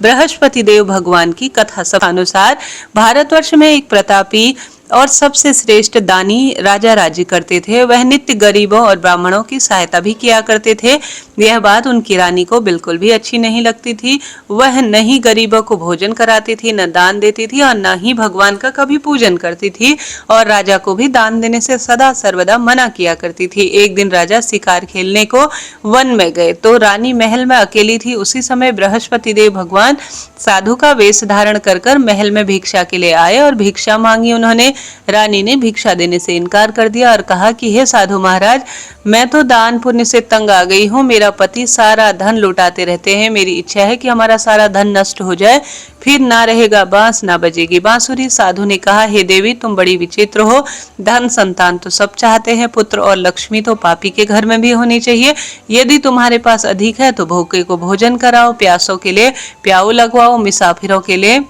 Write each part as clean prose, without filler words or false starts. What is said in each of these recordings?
बृहस्पति देव भगवान की कथा सब अनुसार भारतवर्ष में एक प्रतापी और सबसे श्रेष्ठ दानी राजा राज्य करते थे। वह नित्य गरीबों और ब्राह्मणों की सहायता भी किया करते थे। यह बात उनकी रानी को बिल्कुल भी अच्छी नहीं लगती थी। वह न ही गरीबों को भोजन कराती थी, न दान देती थी और न ही भगवान का कभी पूजन करती थी, और राजा को भी दान देने से सदा सर्वदा मना किया करती थी। एक दिन राजा शिकार खेलने को वन में गए तो रानी महल में अकेली थी। उसी समय बृहस्पति देव भगवान साधु का वेश धारण कर महल में भिक्षा के लिए आए और भिक्षा मांगी उन्होंने। रानी ने भिक्षा देने से इनकार कर दिया और कहा कि हे साधु महाराज, मैं तो दान पुण्य से तंग आ गई हूँ। मेरा पति सारा धन लुटाते रहते हैं। मेरी इच्छा है कि हमारा सारा धन नष्ट हो जाए, फिर ना रहेगा बांस ना बजेगी बांसुरी। साधु ने कहा, हे देवी, तुम बड़ी विचित्र हो। धन संतान तो सब चाहते हैं, पुत्र और लक्ष्मी तो पापी के घर में भी होनी चाहिए। यदि तुम्हारे पास अधिक है तो भूखे को भोजन कराओ, प्यासों के लिए प्याऊ लगवाओ, मुसाफिरों के लिए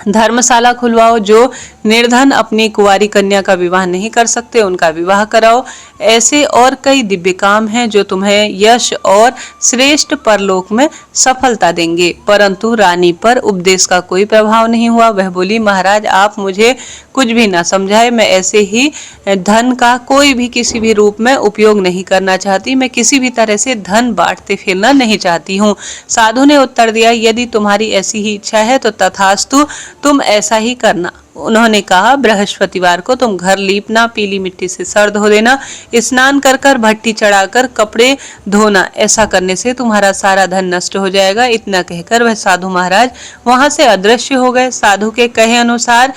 धर्मशाला खुलवाओ, जो निर्धन अपनी कुंवारी कन्या का विवाह नहीं कर सकते उनका विवाह कराओ। ऐसे और कई दिव्य काम हैं जो तुम्हें यश और श्रेष्ठ परलोक में सफलता देंगे। परंतु रानी पर उपदेश का कोई प्रभाव नहीं हुआ। वह बोली, महाराज, आप मुझे कुछ भी ना समझाए। मैं ऐसे ही धन का कोई भी किसी भी रूप में उपयोग नहीं करना चाहती। मैं किसी भी तरह से धन बांटते फिरना नहीं चाहती हूँ। साधु ने उत्तर दिया, यदि तुम्हारी ऐसी ही इच्छा है तो तथास्तु, तुम ऐसा ही करना। उन्होंने कहा, बृहस्पतिवार को तुम घर लीपना, पीली मिट्टी से सर धो देना, स्नान कर भट्टी चढ़ाकर कपड़े धोना। ऐसा करने से तुम्हारा सारा धन नष्ट हो जाएगा। इतना कहकर वह साधु महाराज वहां से अदृश्य हो गए। साधु के कहे अनुसार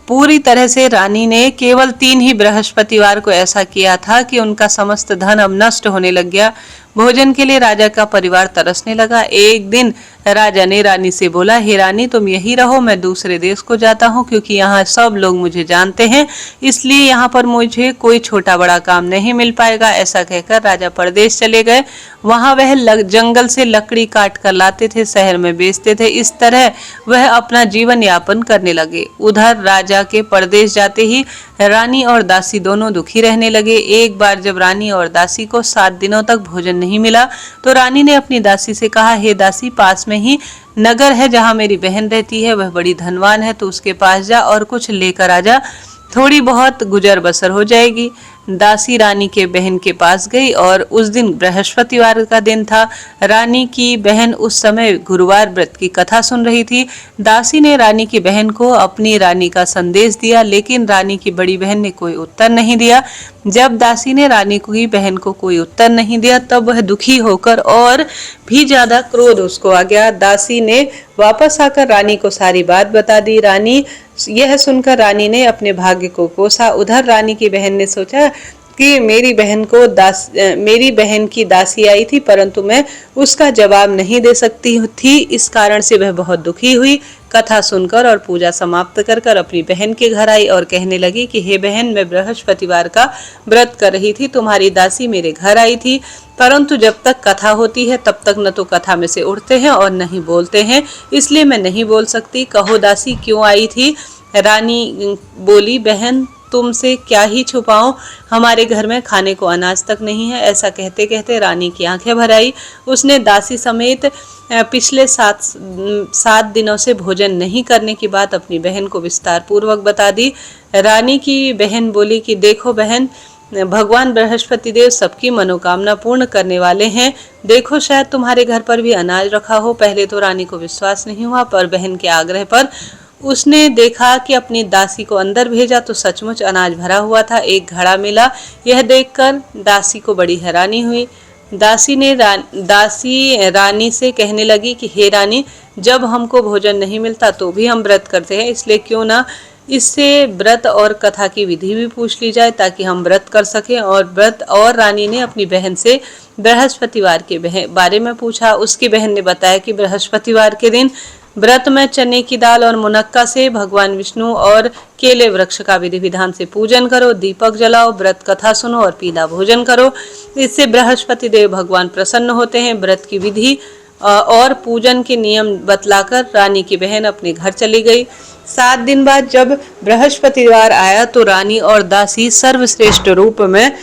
पूरी तरह से रानी ने केवल 3 ही बृहस्पतिवार को ऐसा किया था कि उनका समस्त धन अब नष्ट होने लग गया। भोजन के लिए राजा का परिवार तरसने लगा। एक दिन राजा ने रानी से बोला, हे रानी, तुम यही रहो, मैं दूसरे देश को जाता हूँ, क्योंकि यहाँ सब लोग मुझे जानते हैं, इसलिए यहाँ पर मुझे कोई छोटा बड़ा काम नहीं मिल पाएगा। ऐसा कहकर राजा परदेश चले गए। वहां वह जंगल से लकड़ी काट कर लाते थे, शहर में बेचते थे। इस तरह वह अपना जीवन यापन करने लगे। उधर राजा के परदेश जाते ही रानी और दासी दोनों दुखी रहने लगे। एक बार जब रानी और दासी को 7 दिनों तक भोजन नहीं मिला तो रानी ने अपनी दासी से कहा, हे दासी, पास में ही नगर है जहाँ मेरी बहन रहती है, वह बड़ी धनवान है, तो उसके पास जा और कुछ लेकर आ जा, थोड़ी बहुत गुजर बसर हो जाएगी। दासी रानी के बहन के पास गई और उस दिन बृहस्पतिवार का दिन था। रानी की बहन उस समय गुरुवार व्रत की कथा सुन रही थी। दासी ने रानी की बहन को अपनी रानी का संदेश दिया, लेकिन रानी की बड़ी बहन ने कोई उत्तर नहीं दिया। जब दासी ने रानी की बहन को कोई उत्तर नहीं दिया तब वह दुखी होकर और भी ज्यादा क्रोध उसको आ गया। दासी ने वापस आकर रानी को सारी बात बता दी। यह सुनकर रानी ने अपने भाग्य को कोसा। उधर रानी की बहन ने सोचा कि मेरी बहन की दासी आई थी, परंतु मैं उसका जवाब नहीं दे सकती थी। इस कारण से वह बहुत दुखी हुई। कथा सुनकर और पूजा समाप्त कर अपनी बहन के घर आई और कहने लगी कि हे बहन, मैं बृहस्पतिवार का व्रत कर रही थी, तुम्हारी दासी मेरे घर आई थी, परंतु जब तक कथा होती है तब तक न तो कथा में से उठते हैं और न ही बोलते हैं, इसलिए मैं नहीं बोल सकती। कहो दासी, क्यों आई थी? रानी बोली, बहन, तुमसे क्या ही छुपाऊं, हमारे घर में खाने को अनाज तक नहीं है। ऐसा कहते कहते रानी की आंखें भर आई। उसने दासी समेत पिछले 7 दिनों से भोजन नहीं करने की बात अपनी बहन को विस्तार पूर्वक बता दी। रानी की बहन बोली कि देखो बहन, भगवान बृहस्पति देव सबकी मनोकामना पूर्ण करने वाले हैं। देखो, शायद तुम्हारे घर पर भी अनाज रखा हो। पहले तो रानी को विश्वास नहीं हुआ, पर बहन के आग्रह पर उसने देखा कि अपनी दासी को अंदर भेजा तो सचमुच अनाज भरा हुआ था। एक घड़ा मिला। यह देखकर दासी को बड़ी हैरानी हुई। दासी रानी से कहने लगी कि हे रानी, जब हमको भोजन नहीं मिलता तो भी हम व्रत करते हैं, इसलिए क्यों ना इससे व्रत और कथा की विधि भी पूछ ली जाए ताकि हम व्रत कर सकें। और रानी ने अपनी बहन से बृहस्पतिवार के बारे में पूछा। उसकी बहन ने बताया कि बृहस्पतिवार के दिन व्रत में चने की दाल और मुनक्का से भगवान विष्णु और केले वृक्ष का विधि विधान से पूजन करो, दीपक जलाओ, व्रत कथा सुनो और पीला भोजन करो। इससे बृहस्पति देव भगवान प्रसन्न होते हैं। व्रत की विधि और पूजन के नियम बतलाकर रानी की बहन अपने घर चली गई। 7 दिन बाद जब बृहस्पतिवार आया तो रानी और दासी सर्वश्रेष्ठ रूप में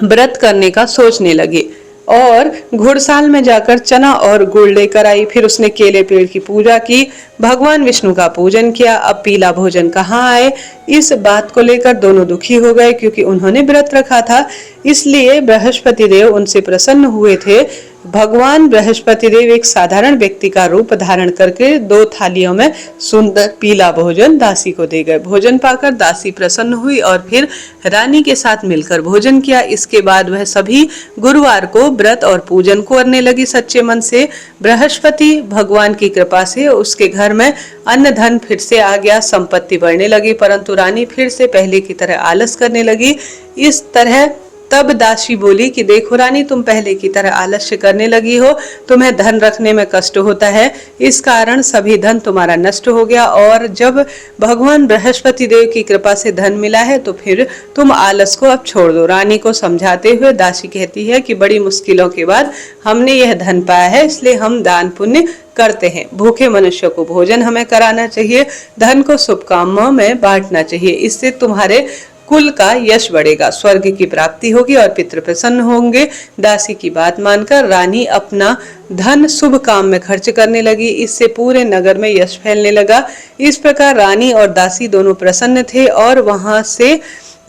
व्रत करने का सोचने लगे। और घुड़साल में जाकर चना और गुड़ लेकर आई। फिर उसने केले पेड़ की पूजा की, भगवान विष्णु का पूजन किया। अब पीला भोजन कहाँ आए, इस बात को लेकर दोनों दुखी हो गए, क्योंकि उन्होंने व्रत रखा था। इसलिए बृहस्पति देव उनसे प्रसन्न हुए थे। भगवान बृहस्पति देव एक साधारण व्यक्ति का रूप धारण करके 2 थालियों में सुंदर पीला भोजन दासी को दे गए। भोजन पाकर दासी प्रसन्न हुई और फिर रानी के साथ मिलकर भोजन किया। इसके बाद वह सभी गुरुवार को व्रत और पूजन करने लगी सच्चे मन से। बृहस्पति भगवान की कृपा से उसके घर में अन्न धन फिर से आ गया, संपत्ति बढ़ने लगी, परंतु रानी फिर से पहले की तरह आलस करने लगी। इस तरह तब दासी बोली कि देखो रानी, तुम पहले की तरह आलस्य करने लगी हो, तुम्हें धन रखने में कष्ट होता है, इस कारण सभी धन तुम्हारा नष्ट हो गया। और जब भगवान बृहस्पति देव की कृपा से धन मिला है तो फिर तुम आलस को अब छोड़ दो। रानी को समझाते हुए दासी कहती है कि बड़ी मुश्किलों के बाद हमने यह धन पाया है, इसलिए हम दान पुण्य करते हैं। भूखे मनुष्य को भोजन हमें कराना चाहिए, धन को शुभ कामों में बांटना चाहिए, इससे तुम्हारे कुल का यश बढ़ेगा, स्वर्ग की प्राप्ति होगी और पितृ प्रसन्न होंगे। दासी की बात मानकर रानी अपना धन शुभ काम में खर्च करने लगी, इससे पूरे नगर में यश फैलने लगा। इस प्रकार रानी और दासी दोनों प्रसन्न थे और वहां से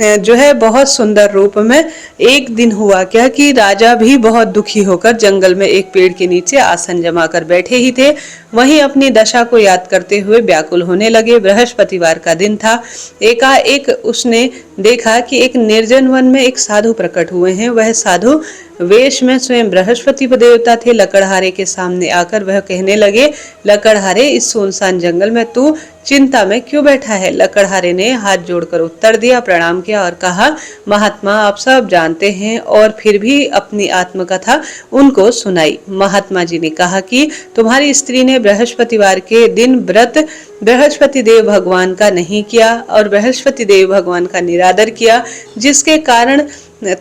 जो है बहुत सुंदर रूप में एक दिन हुआ क्या कि राजा भी बहुत दुखी होकर जंगल में एक पेड़ के नीचे आसन जमा कर बैठे ही थे। वहीं अपनी दशा को याद करते हुए व्याकुल होने लगे। बृहस्पतिवार का दिन था। एकाएक उसने देखा कि एक निर्जन वन में एक साधु प्रकट हुए हैं। वह साधु वेश में स्वयं बृहस्पति देवता थे। लकड़हारे के सामने आकर वह कहने लगे, लकड़हारे, इस सुनसान जंगल में तू चिंता में क्यों बैठा है? लकड़हारे ने हाथ जोड़कर उत्तर दिया, प्रणाम किया और कहा, महात्मा, आप सब जानते हैं, और फिर भी अपनी आत्मकथा उनको सुनाई। महात्मा जी ने कहा कि तुम्हारी स्त्री ने बृहस्पतिवार के दिन व्रत बृहस्पति देव भगवान का नहीं किया और बृहस्पति देव भगवान का निरादर किया, जिसके कारण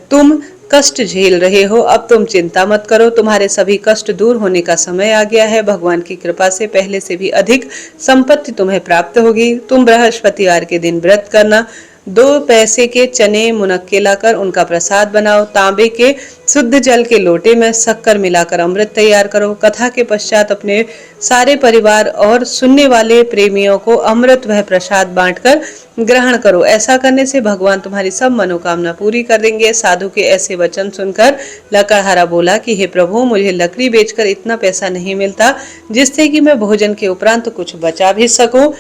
तुम कष्ट झेल रहे हो। अब तुम चिंता मत करो, तुम्हारे सभी कष्ट दूर होने का समय आ गया है। भगवान की कृपा से पहले से भी अधिक संपत्ति तुम्हें प्राप्त होगी। तुम बृहस्पतिवार के दिन व्रत करना, 2 पैसे के चने मुनक्के लाकर उनका प्रसाद बनाओ, तांबे के शुद्ध जल के लोटे में शक्कर मिलाकर अमृत तैयार करो। कथा के पश्चात अपने सारे परिवार और सुनने वाले प्रेमियों को अमृत वह प्रसाद बांटकर ग्रहण करो। ऐसा करने से भगवान तुम्हारी सब मनोकामना पूरी कर देंगे। साधु के ऐसे वचन सुनकर लकड़हारा बोला कि हे प्रभु, मुझे लकड़ी बेचकर इतना पैसा नहीं मिलता जिससे कि मैं भोजन के उपरांत कुछ बचा भी सकूं।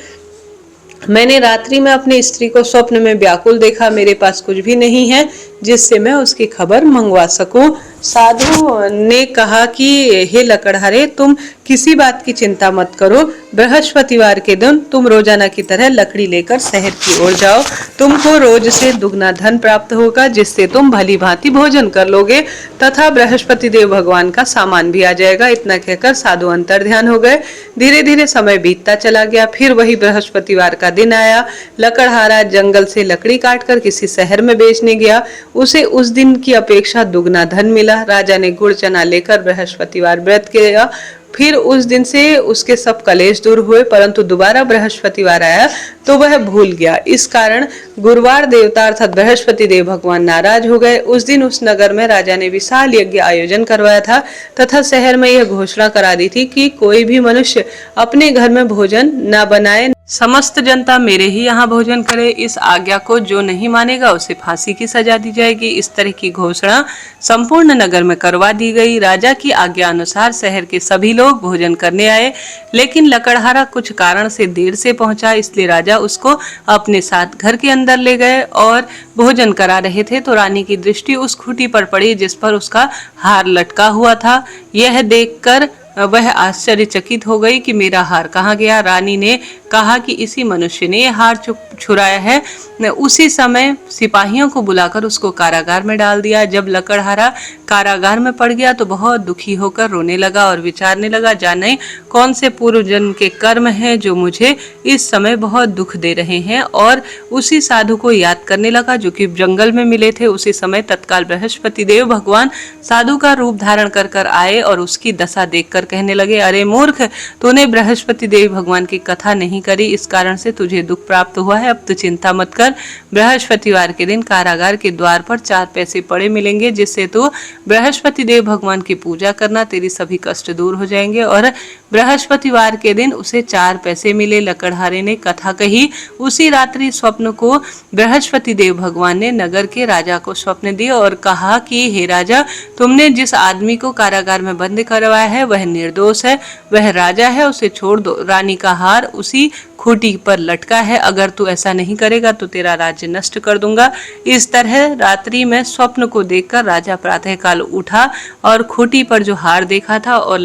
मैंने रात्रि में अपनी स्त्री को स्वप्न में व्याकुल देखा, मेरे पास कुछ भी नहीं है जिससे मैं उसकी खबर मंगवा सकूं। साधु ने कहा कि हे लकड़हारे, तुम किसी बात की चिंता मत करो। बृहस्पतिवार के दिन तुम रोजाना की तरह लकड़ी लेकर शहर की ओर जाओ। तुमको रोज से दुगना धन प्राप्त होगा, जिससे तुम भली भांति भोजन कर लोगे तथा बृहस्पति देव भगवान का सामान भी आ जाएगा। इतना कहकर साधु अंतर ध्यान हो गए। धीरे धीरे समय बीतता चला गया। फिर वही बृहस्पतिवार का दिन आया। लकड़हारा जंगल से लकड़ी काटकर किसी शहर में बेचने गया। उसे उस दिन की अपेक्षा दुगना धन मिला। राजा ने गुड़ चना लेकर बृहस्पतिवार व्रत किया। फिर उस दिन से उसके सब कलेश दूर हुए, परंतु दोबारा बृहस्पतिवार आया तो वह भूल गया। इस कारण गुरुवार देवता अर्थात बृहस्पति देव भगवान नाराज हो गए। उस दिन उस नगर में राजा ने विशाल यज्ञ आयोजन करवाया था तथा शहर में यह घोषणा करा दी थी कि कोई भी मनुष्य अपने घर में भोजन न बनाए, समस्त जनता मेरे ही यहाँ भोजन करे। इस आज्ञा को जो नहीं मानेगा उसे फांसी की सजा दी जाएगी। इस तरह की घोषणा संपूर्ण नगर में करवा दी गई। राजा की आज्ञा अनुसार शहर के सभी लोग भोजन करने आए, लेकिन लकड़हारा कुछ कारण से देर से पहुंचा, इसलिए राजा उसको अपने साथ घर के अंदर ले गए और भोजन करा रहे थे तो रानी की दृष्टि उस खूंटी पर पड़ी जिस पर उसका हार लटका हुआ था। यह देखकर वह आश्चर्यचकित हो गई कि मेरा हार कहाँ गया। रानी ने कहा कि इसी मनुष्य ने यह हार छुराया है। उसी समय सिपाहियों को बुलाकर उसको कारागार में डाल दिया। जब लकड़हारा कारागार में पड़ गया तो बहुत दुखी होकर रोने लगा और विचारने लगा, जाने कौन से पूर्व जन्म के कर्म हैं जो मुझे इस समय बहुत दुख दे रहे हैं। और उसी साधु को याद करने लगा जो कि जंगल में मिले थे। उसी समय तत्काल बृहस्पति देव भगवान साधु का रूप धारण कर आए और उसकी दशा देखकर कहने लगे, अरे मूर्ख, तूने बृहस्पति देव भगवान की कथा नहीं नहीं करी, इस कारण से तुझे दुख प्राप्त हुआ है। अब तो चिंता मत कर, बृहस्पतिवार के दिन कारागार के द्वार पर 4 पैसे पड़े मिलेंगे, जिससे तू बृहस्पति देव भगवान की पूजा करना, तेरी सभी कष्ट दूर हो जाएंगे। और बृहस्पतिवार के दिन उसे 4 पैसे मिले। लकड़हारे ने कथा कही। उसी रात्रि स्वप्न को बृहस्पति देव भगवान ने नगर के राजा को स्वप्न दिया और कहा कि हे राजा, तुमने जिस आदमी को कारागार में बंद करवाया है वह निर्दोष है, वह राजा है, उसे छोड़ दो। रानी का हार उसी खूंटी पर लटका है, अगर तू ऐसा नहीं करेगा तो तेरा राज्य नष्ट कर दूंगा। इस तरह रात्रि में स्वप्न को देखकर राजा प्रातःकाल उठा और खूंटी पर जो हार देखा था और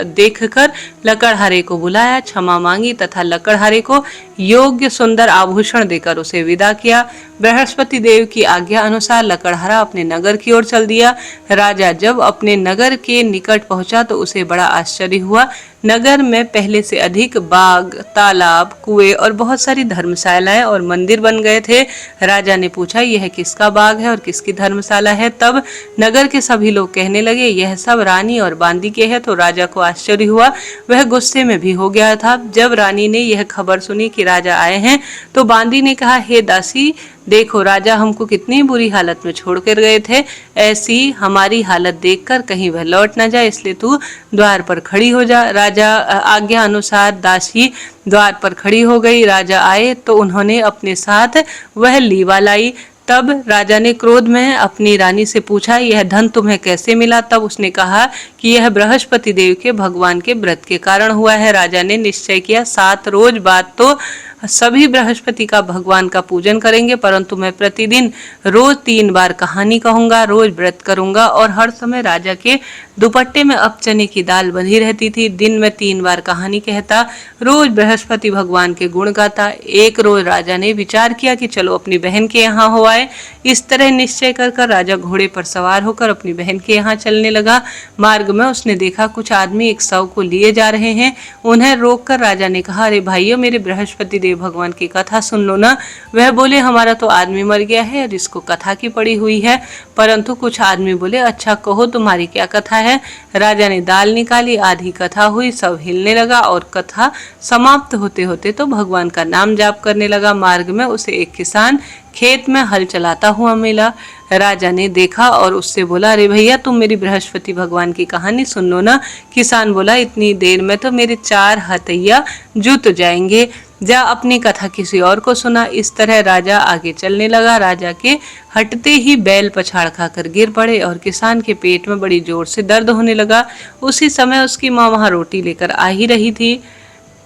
देखकर लकड़हारे को बुलाया, क्षमा मांगी तथा लकड़हारे को योग्य सुंदर आभूषण देकर उसे विदा किया। बृहस्पति देव की आज्ञा अनुसार लकड़हारा अपने नगर की ओर चल दिया। राजा जब अपने नगर के निकट पहुंचा तो उसे बड़ा आश्चर्य हुआ। नगर में पहले से अधिक बाग, तालाब, कुएं और बहुत सारी धर्मशालाएं और मंदिर बन गए थे। राजा ने पूछा, यह किसका बाग है और किसकी धर्मशाला है? तब नगर के सभी लोग कहने लगे, यह सब रानी और बांदी के है। तो राजा को आश्चर्य हुआ, वह गुस्से में भी हो गया था। जब रानी ने यह खबर सुनी कि राजा आए हैं तो बांदी ने कहा, हे दासी, देखो राजा हमको कितनी बुरी हालत में छोड़कर गए थे, ऐसी हमारी हालत देखकर कहीं वह लौट न जाए, इसलिए तू द्वार पर खड़ी हो जा। राजा आज्ञा अनुसार दासी द्वार पर खड़ी हो गई। राजा आए तो उन्होंने अपने साथ वह लीवा लाई। तब राजा ने क्रोध में अपनी रानी से पूछा, यह धन तुम्हें कैसे मिला? तब उसने कहा कि यह बृहस्पति देव के भगवान के व्रत के कारण हुआ है। राजा ने निश्चय किया, 7 रोज बाद तो सभी बृहस्पति का भगवान का पूजन करेंगे, परंतु मैं प्रतिदिन रोज 3 बार कहानी कहूंगा, रोज व्रत करूंगा और हर समय राजा के दुपट्टे में अब चने की दाल बंधी रहती थी। दिन में 3 बार कहानी कहता, रोज बृहस्पति भगवान के गुण गाता। एक रोज राजा ने विचार किया कि चलो अपनी बहन के यहाँ हो आए। इस तरह निश्चय कर राजा घोड़े पर सवार होकर अपनी बहन के यहाँ चलने लगा। मार्ग में उसने देखा कुछ आदमी एक शव को लिए जा रहे हैं। उन्हें रोककर राजा ने कहा, अरे भाइयों, मेरे बृहस्पति देव भगवान की कथा सुन लो ना। वह बोले, हमारा तो आदमी मर गया है और इसको कथा की पड़ी हुई है। परंतु कुछ आदमी बोले, अच्छा कहो तुम्हारी क्या कथा है? राजा ने दाल निकाली, आधी कथा हुई, सब हिलने लगा और कथा समाप्त होते होते तो भगवान का नाम जाप करने लगा। मार्ग में उसे एक किसान खेत में हल चलाता हुआ मिला। राजा ने देखा और उससे बोला, अरे भैया, तुम मेरी बृहस्पति भगवान की कहानी सुन लो ना। किसान बोला, इतनी देर में तो मेरे 4 हथैया जुट जाएंगे, जा अपनी कथा किसी और को सुना। इस तरह राजा आगे चलने लगा। राजा के हटते ही बैल पछाड़ खाकर गिर पड़े और किसान के पेट में बड़ी जोर से दर्द होने लगा। उसी समय उसकी माँ वहां रोटी लेकर आ ही रही थी।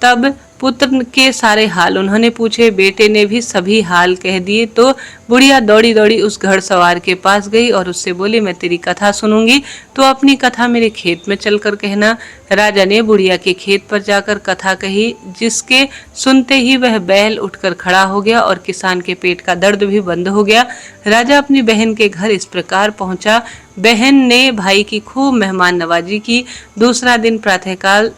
तब पुत्र के सारे हाल उन्होंने पूछे। बेटे ने भी सभी हाल कह दिए। तो बुढ़िया दौड़ी दौड़ी उस घड़सवार के पास गई और उससे बोली, मैं तेरी कथा सुनूंगी, तो अपनी कथा मेरे खेत में चलकर कहना। राजा ने बुढ़िया के खेत पर जाकर कथा कही, जिसके सुनते ही वह बैल उठकर खड़ा हो गया और किसान के पेट का दर्द भी बंद हो गया। राजा अपनी बहन के घर इस प्रकार पहुंचा। बहन ने भाई की खूब मेहमान नवाजी की। दूसरा दिन प्रातःकाल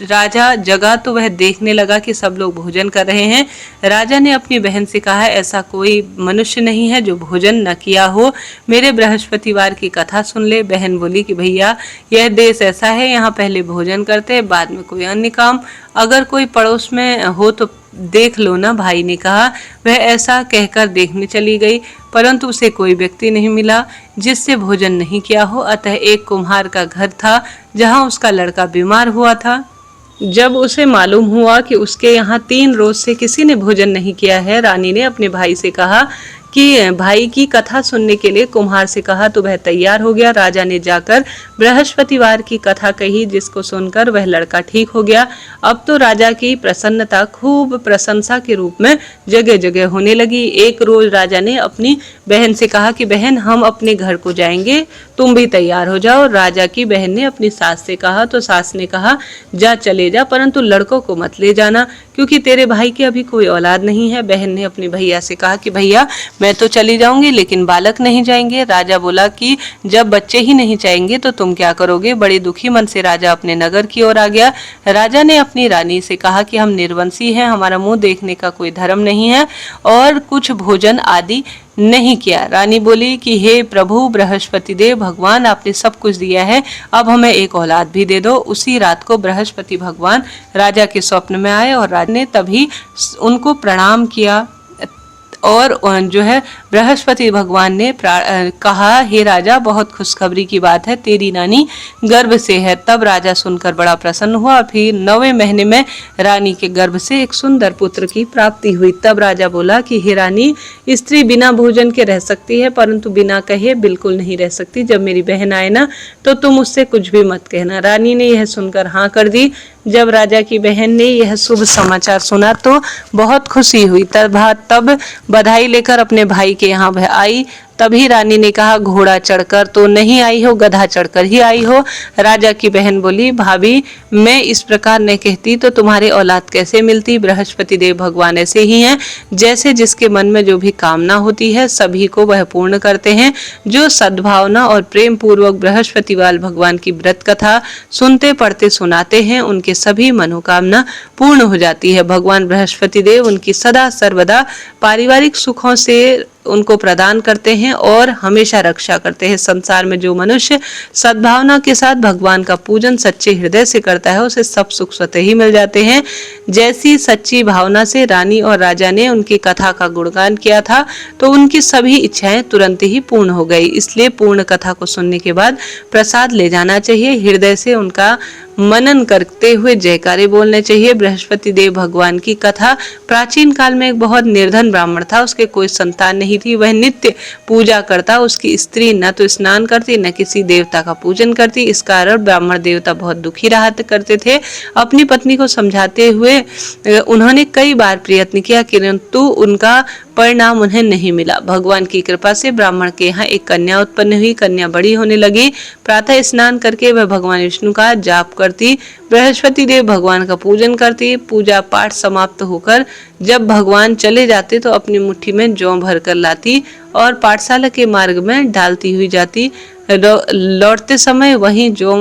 राजा जगा तो वह देखने लगा कि सब लोग भोजन कर रहे हैं। राजा ने अपनी बहन से कहा, ऐसा कोई मनुष्य नहीं है जो भोजन न किया हो, मेरे बृहस्पतिवार की कथा सुन ले। बहन बोली कि भैया, यह देश ऐसा है, यहाँ पहले भोजन करते हैं, बाद में कोई अन्य काम। अगर कोई पड़ोस में हो तो देख लो ना। भाई ने कहा। वह ऐसा कहकर देखने चली गई, परंतु उसे कोई व्यक्ति नहीं मिला जिससे भोजन नहीं किया हो। अतः एक कुम्हार का घर था जहाँ उसका लड़का बीमार हुआ था। जब उसे मालूम हुआ कि उसके यहाँ 3 रोज से किसी ने भोजन नहीं किया है, रानी ने अपने भाई से कहा कि भाई की कथा सुनने के लिए कुम्हार से कहा, तो वह तैयार हो गया। राजा ने जाकर बृहस्पतिवार की कथा कही, जिसको सुनकर वह लड़का ठीक हो गया। अब तो राजा की प्रसन्नता खूब प्रशंसा के रूप में जगह जगह होने लगी। एक रोज राजा ने अपनी बहन से कहा कि बहन, हम अपने घर को जाएंगे, तुम भी तैयार हो जाओ। राजा की बहन ने अपनी सास से कहा, तो सास ने कहा, जा चले जा, परंतु लड़कों को मत ले जाना, क्योंकि तेरे भाई की अभी कोई औलाद नहीं है। बहन ने अपने भैया से कहा कि भैया, मैं तो चली जाऊंगी, लेकिन बालक नहीं जाएंगे। राजा बोला कि जब बच्चे ही नहीं जाएंगे तो तुम क्या करोगे? बड़े दुखी मन से राजा अपने नगर की ओर आ गया। राजा ने अपनी रानी से कहा कि हम निर्वंशी हैं, हमारा मुंह देखने का कोई धर्म नहीं है और कुछ भोजन आदि नहीं किया। रानी बोली कि हे प्रभु बृहस्पति देव भगवान, आपने सब कुछ दिया है, अब हमें एक औलाद भी दे दो। उसी रात को बृहस्पति भगवान राजा के स्वप्न में आए और राजा ने तभी उनको प्रणाम किया और जो है बृहस्पति भगवान ने कहा, हे राजा, बहुत खुशखबरी की बात है, तेरी रानी गर्भ से है। तब राजा सुनकर बड़ा प्रसन्न हुआ और फिर 9वें महीने में रानी के गर्भ से एक सुंदर पुत्र की प्राप्ति हुई। तब राजा बोला कि हे रानी, स्त्री बिना भोजन के रह सकती है, परंतु बिना कहे बिल्कुल नहीं रह सकती। जब मेरी बहन आए ना तो तुम उससे कुछ भी मत कहना। रानी ने यह सुनकर हाँ कर दी। जब राजा की बहन ने यह शुभ समाचार सुना तो बहुत खुशी हुई। तब बधाई लेकर अपने भाई के यहाँ वह आई। तभी रानी ने कहा, घोड़ा चढ़कर तो नहीं आई हो, गधा चढ़कर ही आई हो। राजा की बहन बोली, भाभी, मैं इस प्रकार नहीं कहती तो तुम्हारे औलाद कैसे मिलती। बृहस्पति देव भगवान ऐसे ही हैं, जैसे जिसके मन में जो भी कामना होती है सभी को वह पूर्ण करते हैं। जो सद्भावना और प्रेम पूर्वक बृहस्पतिवाल भगवान की व्रत कथा सुनते पढ़ते सुनाते हैं, उनके सभी मनोकामना पूर्ण हो जाती है। भगवान बृहस्पति देव उनकी सदा सर्वदा पारिवारिक सुखों से उनको प्रदान करते हैं और हमेशा रक्षा करते हैं। संसार में जो मनुष्य सद्भावना के साथ भगवान का पूजन सच्चे हृदय से करता है, उसे सब सुख स्वतः ही मिल जाते हैं। जैसी सच्ची भावना से रानी और राजा ने उनकी कथा का गुणगान किया था तो उनकी सभी इच्छाएं तुरंत ही पूर्ण हो गई। इसलिए पूर्ण कथा को सुनने के बाद प्रसाद ले जाना चाहिए। हृदय से उनका मनन करते हुए जयकारे बोलने चाहिए। बृहस्पति देव भगवान की कथा, प्राचीन काल में एक बहुत निर्धन ब्राह्मण था, उसके कोई संतान नहीं थी। वह नित्य पूजा करता। उसकी स्त्री न तो स्नान करती न किसी देवता का पूजन करती। इस कारण ब्राह्मण देवता बहुत दुखी रहा करते थे। अपनी पत्नी को समझाते हुए उन्होंने कई बार प्रयत्न किया, किंतु उनका परिणाम उन्हें नहीं मिला। भगवान की कृपा से ब्राह्मण के यहाँ एक कन्या उत्पन्न हुई। कन्या बड़ी होने लगी। प्रातः स्नान करके वह भगवान विष्णु का जाप करती, बृहस्पति देव भगवान का पूजन करती। पूजा पाठ समाप्त होकर जब भगवान चले जाते तो अपनी मुट्ठी में जौ भर कर लाती और पाठशाला के मार्ग में डालती हुई जाती। लौटते समय वहीं जौ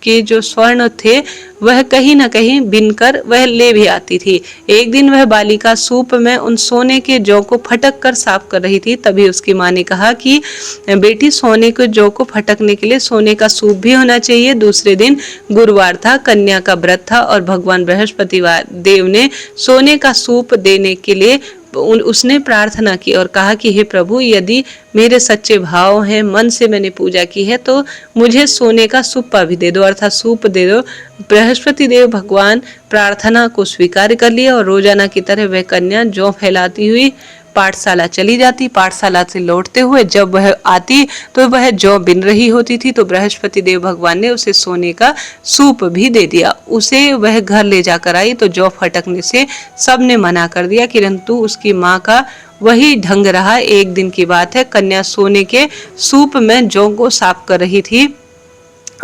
के जो स्वर्ण थे वह कहीं न कहीं बिनकर वह ले भी आती थी। एक दिन वह बालिका सूप में उन सोने के जौ को फटक कर साफ कर रही थी। तभी उसकी माँ ने कहा कि बेटी, सोने के जौ को फटकने के लिए सोने का सूप भी होना चाहिए। दूसरे दिन गुरुवार था, कन्या का व्रत था और भगवान बृहस्पति देव ने सोने का सूप देने के लिए उसने प्रार्थना की और कहा कि हे प्रभु, यदि मेरे सच्चे भाव हैं, मन से मैंने पूजा की है, तो मुझे सोने का सूपा भी दे दो, अर्थात सूप दे दो। बृहस्पति देव भगवान प्रार्थना को स्वीकार कर लिया और रोजाना की तरह वह कन्या जौ फैलाती हुई पाठशाला चली जाती। पाठशाला से लौटते हुए जब वह आती तो वह जौ बिन रही होती थी, तो बृहस्पति देव भगवान ने उसे सोने का सूप भी दे दिया। उसे वह घर ले जाकर आई तो जौ फटकने से सबने मना कर दिया, किंतु उसकी माँ का वही ढंग रहा। एक दिन की बात है, कन्या सोने के सूप में जौ को साफ कर रही थी।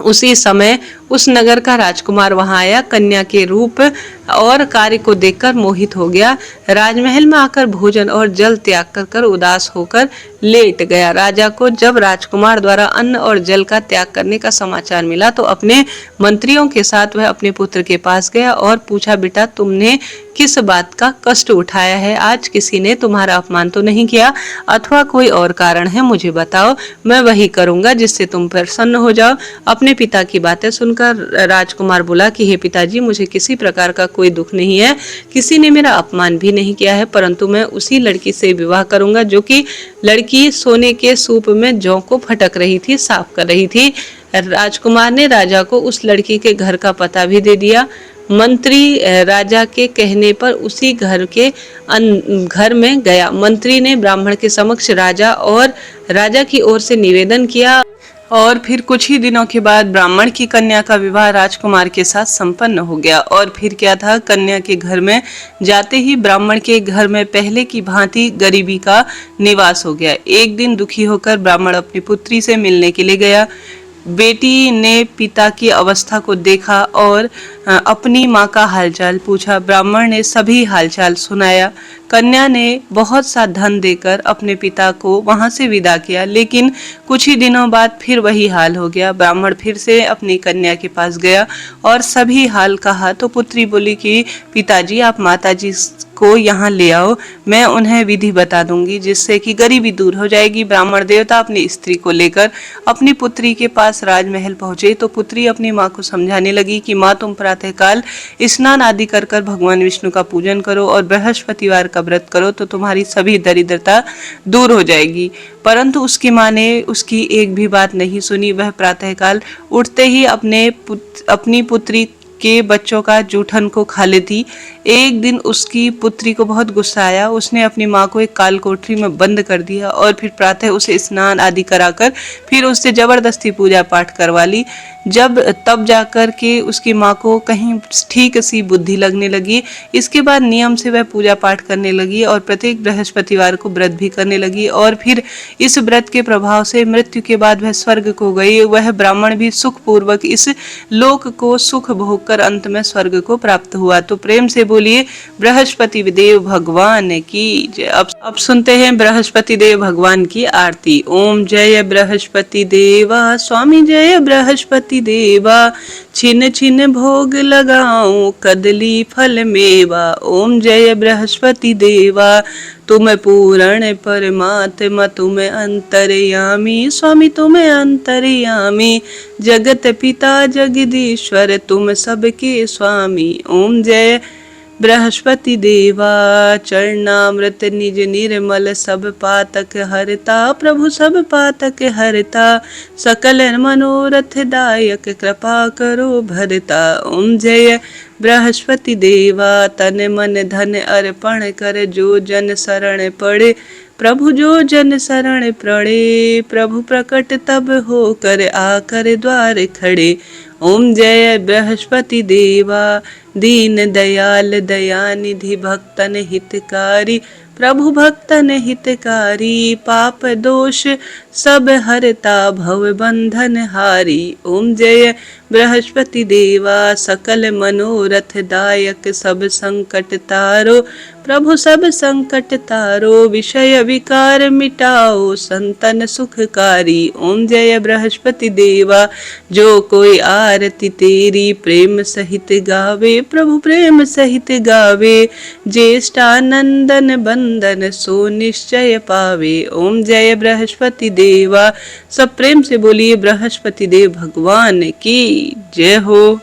उसी समय उस नगर का राजकुमार वहां आया। कन्या के रूप और कार्य को देखकर मोहित हो गया। राजमहल में आकर भोजन और जल त्याग कर उदास होकर लेट गया। राजा को जब राजकुमार द्वारा अन्न और जल का त्याग करने का समाचार मिला तो अपने मंत्रियों के साथ वह अपने पुत्र के पास गया और पूछा, बेटा, तुमने किस बात का कष्ट उठाया है? आज किसी ने तुम्हारा अपमान तो नहीं किया अथवा कोई और कारण है? मुझे बताओ, मैं वही करूंगा जिससे तुम प्रसन्न हो जाओ। अपने पिता की बातें सुनकर राजकुमार बोला कि हे पिताजी, मुझे किसी प्रकार का कोई दुख नहीं है। किसी ने मेरा अपमान भी नहीं किया है, परंतु मैं उसी लड़की से विवाह करूंगा जो कि लड़की सोने के सूप में जौ को फटक रही थी, साफ कर रही थी। राजकुमार ने राजा को उस लड़की के घर का पता भी दे दिया। मंत्री राजा के कहने पर उसी घर में गया। मंत्री ने ब्राह्मण के समक्ष राजा की ओर से निवेदन किया और फिर कुछ ही दिनों के बाद ब्राह्मण की कन्या का विवाह राजकुमार के साथ संपन्न हो गया। और फिर क्या था, कन्या के घर में जाते ही ब्राह्मण के घर में पहले की भांति गरीबी का निवास हो गया। एक दिन दुखी होकर ब्राह्मण अपनी पुत्री से मिलने के लिए गया। बेटी ने पिता की अवस्था को देखा और अपनी माँ का हालचाल पूछा। ब्राह्मण ने सभी हालचाल सुनाया। कन्या ने बहुत सा धन देकर अपने पिता को वहां से विदा किया, लेकिन कुछ ही दिनों बाद फिर वही हाल हो गया। ब्राह्मण फिर से अपनी कन्या के पास गया और सभी हाल कहा तो पुत्री बोली कि पिताजी, आप माताजी को यहाँ ले आओ, मैं उन्हें विधि बता दूंगी जिससे कि गरीबी दूर हो जाएगी। ब्राह्मण देवता अपनी स्त्री को लेकर अपनी पुत्री के पास राजमहल पहुंचे तो पुत्री अपनी माँ को समझाने लगी कि माँ, तुम प्रातःकाल स्नान आदि कर कर भगवान विष्णु का पूजन करो और बृहस्पतिवार का व्रत करो तो तुम्हारी सभी दरिद्रता दूर हो जाएगी। परंतु उसकी माँ ने उसकी एक भी बात नहीं सुनी। वह प्रातःकाल उठते ही अपनी पुत्री के बच्चों का जूठन को खा लेती। एक दिन उसकी पुत्री को बहुत गुस्सा आया। उसने अपनी माँ को एक काल कोठरी में बंद कर दिया और फिर प्रातः उसे स्नान आदि कराकर फिर उससे जबरदस्ती पूजा पाठ करवा ली। तब जाकर के उसकी माँ को कहीं ठीक सी बुद्धि लगने लगी। इसके बाद नियम से वह पूजा पाठ करने लगी और प्रत्येक बृहस्पतिवार को व्रत भी करने लगी और फिर इस व्रत के प्रभाव से मृत्यु के बाद वह स्वर्ग को गई। वह ब्राह्मण भी सुखपूर्वक इस लोक को सुख भोग कर अंत में स्वर्ग को प्राप्त हुआ। तो प्रेम से बोलिए बृहस्पति देव भगवान की जय। अब सुनते हैं बृहस्पति देव भगवान की आरती। ओम जय बृहस्पति देवा, स्वामी जय बृहस्पति देवा, छिन छिन भोग लगाऊं कदली फल मेवा। ओम जय बृहस्पति देवा, तुम पूर्ण परमात्मा, तुम अंतर्यामी, स्वामी तुम अंतर्यामी, जगत पिता जगदीश्वर, तुम सबके स्वामी। ओम जय बृहस्पति देवा, चरणामृत निज निर्मल सब पातक हरता, प्रभु सब पातक हरता, सकल मनोरथ दायक कृपा करो भरता। ओम जय बृहस्पति देवा, तन मन धन अर्पण कर जो जन शरण पड़े, प्रभु जो जन शरण पड़े, प्रभु प्रकट तब होकर आकर द्वार खड़े। ओम जय बृहस्पति देवा, दीन दयाल दयानिधि भक्तन हितकारी, प्रभु भक्तन हितकारी, पाप दोष सब हरता भव बंधन हारी। ओम जय बृहस्पति देवा, सकल मनोरथ दायक सब संकट तारो, प्रभु सब संकट तारो, विषय विकार मिटाओ संतन सुखकारी। ओम जय बृहस्पति देवा, जो कोई आरती तेरी प्रेम सहित गावे, प्रभु प्रेम सहित गावे, ज्येष्ठानंदन बंदन सो निश्चय पावे। ओम जय बृहस्पति देवा। सब प्रेम से बोलिए बृहस्पति देव भगवान की जय हो।